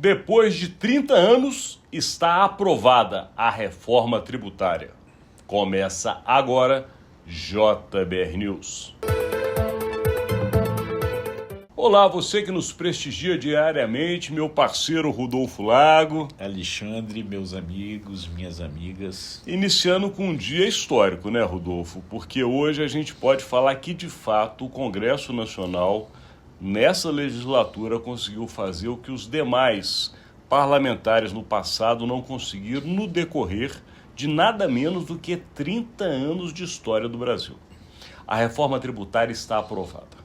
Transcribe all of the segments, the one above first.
Depois de 30 anos, está aprovada a reforma tributária. Começa agora JBR News. Olá, você que nos prestigia diariamente, meu parceiro Rodolfo Lago. Alexandre, meus amigos, minhas amigas. Iniciando com um dia histórico, né, Rodolfo? Porque hoje a gente pode falar que, de fato, o Congresso Nacional, nessa legislatura, conseguiu fazer o que os demais parlamentares no passado não conseguiram no decorrer de nada menos do que 30 anos de história do Brasil. A reforma tributária está aprovada.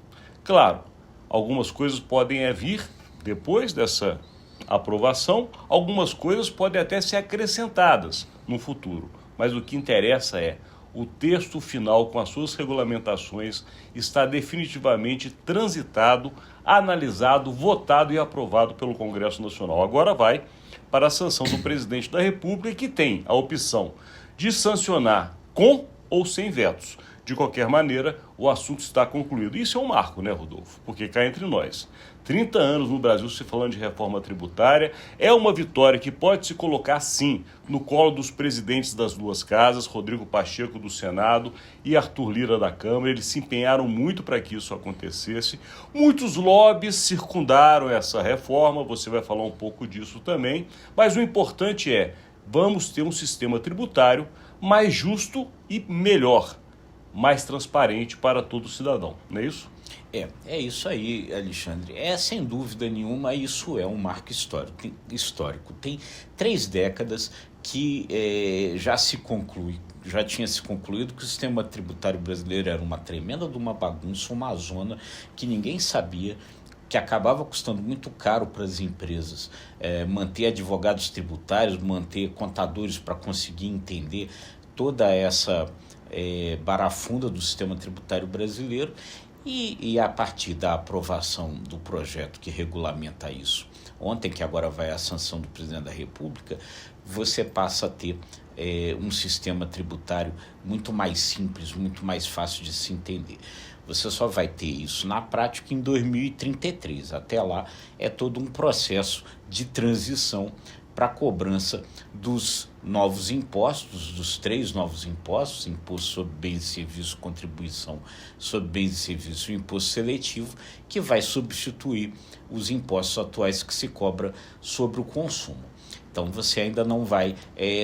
Claro, algumas coisas podem vir depois dessa aprovação, algumas coisas podem até ser acrescentadas no futuro, mas o que interessa é o texto final com as suas regulamentações está definitivamente transitado, analisado, votado e aprovado pelo Congresso Nacional. Agora vai para a sanção do presidente da República, que tem a opção de sancionar com ou sem vetos. De qualquer maneira, o assunto está concluído. Isso é um marco, né, Rodolfo? Porque cá entre nós, 30 anos no Brasil se falando de reforma tributária, é uma vitória que pode se colocar, sim, no colo dos presidentes das duas casas, Rodrigo Pacheco do Senado e Arthur Lira da Câmara. Eles se empenharam muito para que isso acontecesse. Muitos lobbies circundaram essa reforma, você vai falar um pouco disso também, mas o importante é, vamos ter um sistema tributário mais justo e melhor, mais transparente para todo cidadão, não é isso? É isso aí, Alexandre. Sem dúvida nenhuma, isso é um marco histórico. Tem 3 décadas que já tinha se concluído que o sistema tributário brasileiro era uma tremenda de uma bagunça, uma zona que ninguém sabia, que acabava custando muito caro para as empresas manter advogados tributários, manter contadores para conseguir entender toda essa barafunda do sistema tributário brasileiro e a partir da aprovação do projeto que regulamenta isso, ontem, que agora vai à sanção do presidente da República, você passa a ter um sistema tributário muito mais simples, muito mais fácil de se entender. Você só vai ter isso na prática em 2033. Até lá é todo um processo de transição para a cobrança dos novos impostos, dos 3 novos impostos, imposto sobre bens e serviços, contribuição sobre bens e serviços e imposto seletivo, que vai substituir os impostos atuais que se cobra sobre o consumo. Então você ainda não vai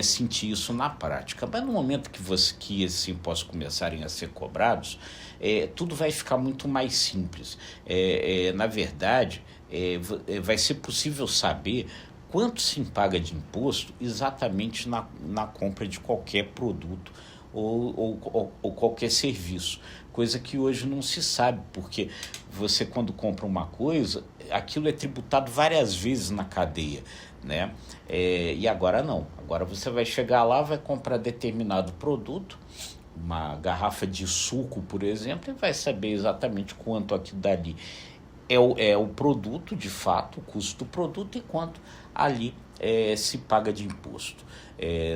sentir isso na prática, mas no momento que esses impostos começarem a ser cobrados, tudo vai ficar muito mais simples. Na verdade, vai ser possível saber quanto se paga de imposto exatamente na compra de qualquer produto ou qualquer serviço, coisa que hoje não se sabe, porque você, quando compra uma coisa, aquilo é tributado várias vezes na cadeia, né? E agora não, agora você vai chegar lá, vai comprar determinado produto, uma garrafa de suco, por exemplo, e vai saber exatamente quanto aquilo dali é o produto, de fato, o custo do produto, e quanto ali se paga de imposto.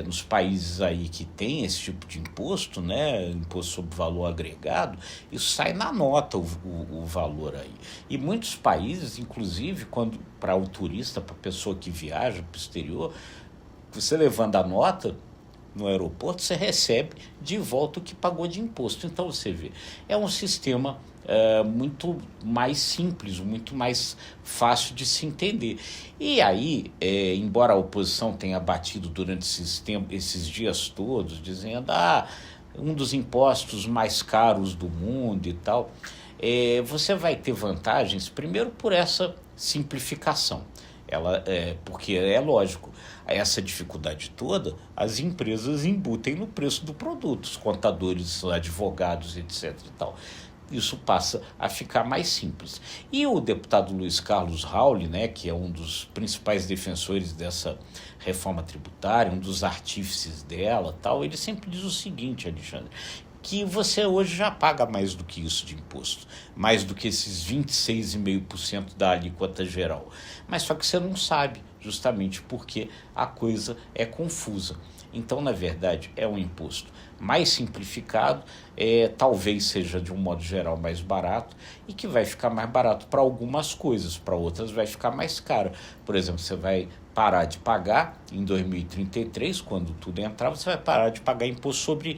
Nos países aí que tem esse tipo de imposto, né, imposto sobre valor agregado, isso sai na nota o valor aí. E muitos países, inclusive, quando para o turista, para a pessoa que viaja para o exterior, você levando a nota no aeroporto, você recebe de volta o que pagou de imposto. Então você vê, é um sistema muito mais simples, muito mais fácil de se entender. E aí, embora a oposição tenha batido durante esses dias todos, dizendo um dos impostos mais caros do mundo e tal, você vai ter vantagens, primeiro por essa simplificação. Porque é lógico, essa dificuldade toda, as empresas embutem no preço do produto, os contadores, advogados, etc. e tal. Isso passa a ficar mais simples. E o deputado Luiz Carlos Rauli, né, que é um dos principais defensores dessa reforma tributária, um dos artífices dela, tal, ele sempre diz o seguinte, Alexandre, que você hoje já paga mais do que isso de imposto, mais do que esses 26,5% da alíquota geral. Mas só que você não sabe, justamente porque a coisa é confusa. Então, na verdade, é um imposto mais simplificado, talvez seja, de um modo geral, mais barato e que vai ficar mais barato para algumas coisas, para outras vai ficar mais caro. Por exemplo, você vai parar de pagar em 2033, quando tudo entrar, você vai parar de pagar imposto sobre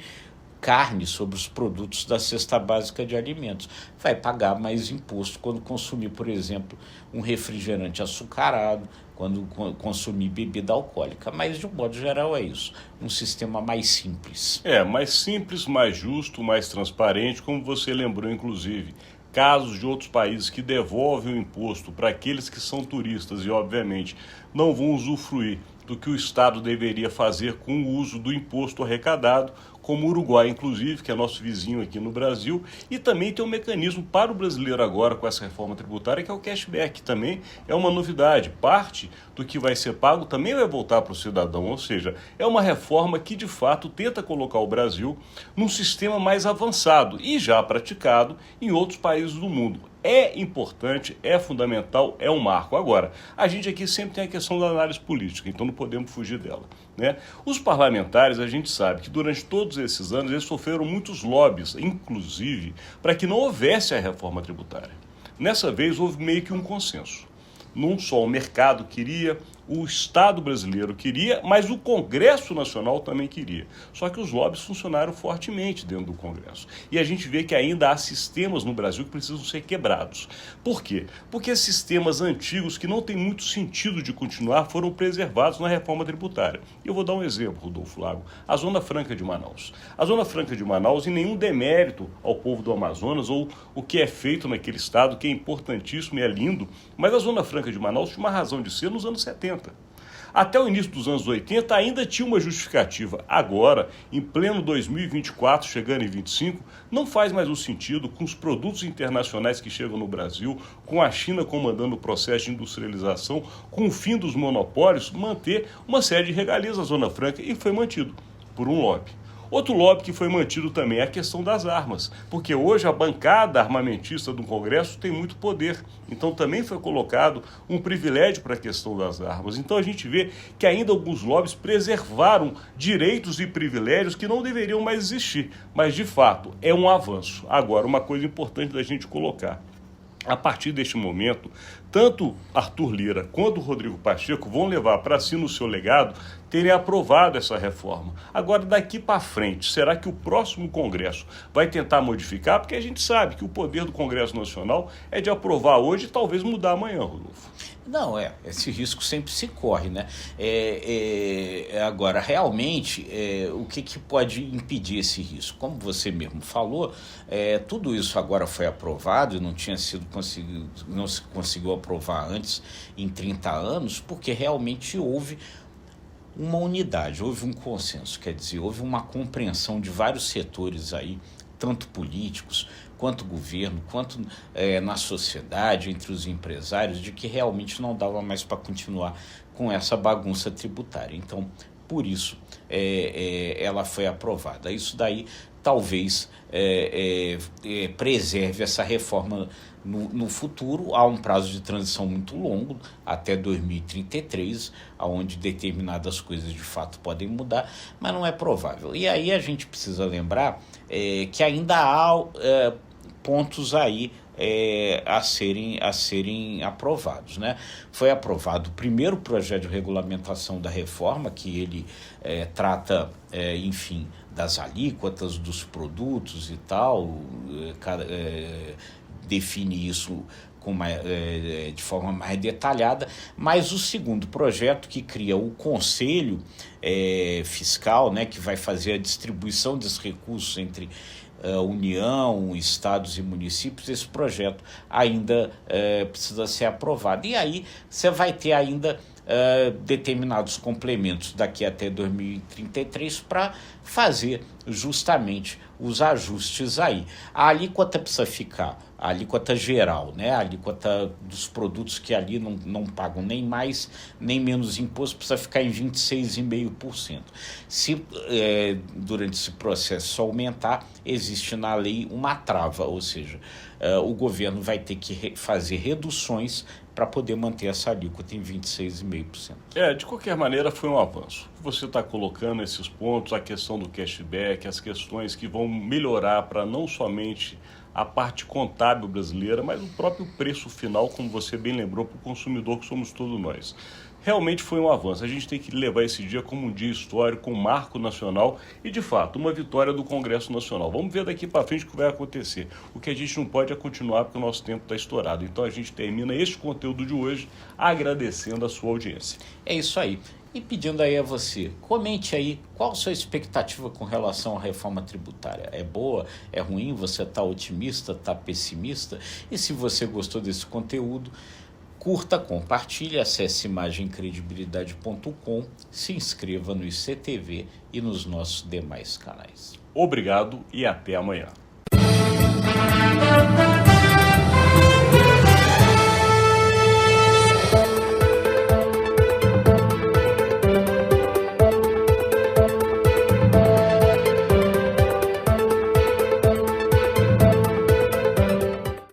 carne, sobre os produtos da cesta básica de alimentos. Vai pagar mais imposto quando consumir, por exemplo, um refrigerante açucarado, quando consumir bebida alcoólica. Mas, de um modo geral, é isso. Um sistema mais simples. Mais simples, mais justo, mais transparente, como você lembrou, inclusive. Casos de outros países que devolvem o imposto para aqueles que são turistas e, obviamente, não vão usufruir do que o Estado deveria fazer com o uso do imposto arrecadado, como o Uruguai, inclusive, que é nosso vizinho aqui no Brasil, e também tem um mecanismo para o brasileiro agora com essa reforma tributária, que é o cashback, que também é uma novidade. Parte do que vai ser pago também vai voltar para o cidadão, ou seja, é uma reforma que de fato tenta colocar o Brasil num sistema mais avançado e já praticado em outros países do mundo. É importante, é fundamental, é um marco. Agora, a gente aqui sempre tem a questão da análise política, então não podemos fugir dela, né? Os parlamentares, a gente sabe que durante todos esses anos eles sofreram muitos lobbies, inclusive, para que não houvesse a reforma tributária. Nessa vez houve meio que um consenso. Não só o mercado queria, o Estado brasileiro queria, mas o Congresso Nacional também queria. Só que os lobbies funcionaram fortemente dentro do Congresso. E a gente vê que ainda há sistemas no Brasil que precisam ser quebrados. Por quê? Porque sistemas antigos que não têm muito sentido de continuar foram preservados na reforma tributária. E eu vou dar um exemplo, Rodolfo Lago. A Zona Franca de Manaus. A Zona Franca de Manaus, em nenhum demérito ao povo do Amazonas ou o que é feito naquele estado, que é importantíssimo e é lindo, mas a Zona Franca de Manaus tinha uma razão de ser nos anos 70. Até o início dos anos 80 ainda tinha uma justificativa. Agora, em pleno 2024, chegando em 25, não faz mais o sentido, com os produtos internacionais que chegam no Brasil, com a China comandando o processo de industrialização, com o fim dos monopólios, manter uma série de regalias na Zona Franca, e foi mantido por um lobby. Outro lobby que foi mantido também é a questão das armas, porque hoje a bancada armamentista do Congresso tem muito poder, então também foi colocado um privilégio para a questão das armas. Então a gente vê que ainda alguns lobbies preservaram direitos e privilégios que não deveriam mais existir, mas de fato é um avanço. Agora, uma coisa importante da gente colocar: a partir deste momento, tanto Arthur Lira quanto Rodrigo Pacheco vão levar para si no seu legado terem aprovado essa reforma. Agora, daqui para frente, será que o próximo Congresso vai tentar modificar? Porque a gente sabe que o poder do Congresso Nacional é de aprovar hoje e talvez mudar amanhã, Rodolfo. Não, esse risco sempre se corre, né? Agora, realmente, o que pode impedir esse risco? Como você mesmo falou, tudo isso agora foi aprovado e não se conseguiu aprovar antes, em 30 anos, porque realmente houve uma unidade, houve um consenso, quer dizer, houve uma compreensão de vários setores aí, tanto políticos, quanto governo, quanto na sociedade, entre os empresários, de que realmente não dava mais para continuar com essa bagunça tributária. Então, por isso, ela foi aprovada. Isso daí talvez preserve essa reforma no futuro. Há um prazo de transição muito longo, até 2033, onde determinadas coisas de fato podem mudar, mas não é provável. E aí a gente precisa lembrar que ainda há pontos aí a serem aprovados, né? Foi aprovado o primeiro projeto de regulamentação da reforma, que ele trata, enfim, das alíquotas dos produtos e tal, define isso de forma mais detalhada, mas o segundo projeto, que cria o Conselho Fiscal, né, que vai fazer a distribuição desses recursos entre União, estados e municípios, esse projeto ainda precisa ser aprovado. E aí você vai ter ainda determinados complementos daqui até 2033 para fazer justamente os ajustes aí. A alíquota precisa ficar, a alíquota geral, né? A alíquota dos produtos que ali não pagam nem mais nem menos imposto, precisa ficar em 26,5%. Se durante esse processo aumentar, existe na lei uma trava, ou seja, o governo vai ter que fazer reduções para poder manter essa alíquota em 26,5%. De qualquer maneira foi um avanço. Você está colocando esses pontos, a questão do cashback, as questões que vão melhorar para não somente a parte contábil brasileira, mas o próprio preço final, como você bem lembrou, para o consumidor que somos todos nós. Realmente foi um avanço. A gente tem que levar esse dia como um dia histórico, um marco nacional e, de fato, uma vitória do Congresso Nacional. Vamos ver daqui para frente o que vai acontecer. O que a gente não pode é continuar porque o nosso tempo está estourado. Então a gente termina este conteúdo de hoje agradecendo a sua audiência. É isso aí. E pedindo aí a você, comente aí qual a sua expectativa com relação à reforma tributária. É boa? É ruim? Você está otimista? Está pessimista? E se você gostou desse conteúdo, curta, compartilhe, acesse imagemcredibilidade.com, se inscreva no ICTV e nos nossos demais canais. Obrigado e até amanhã.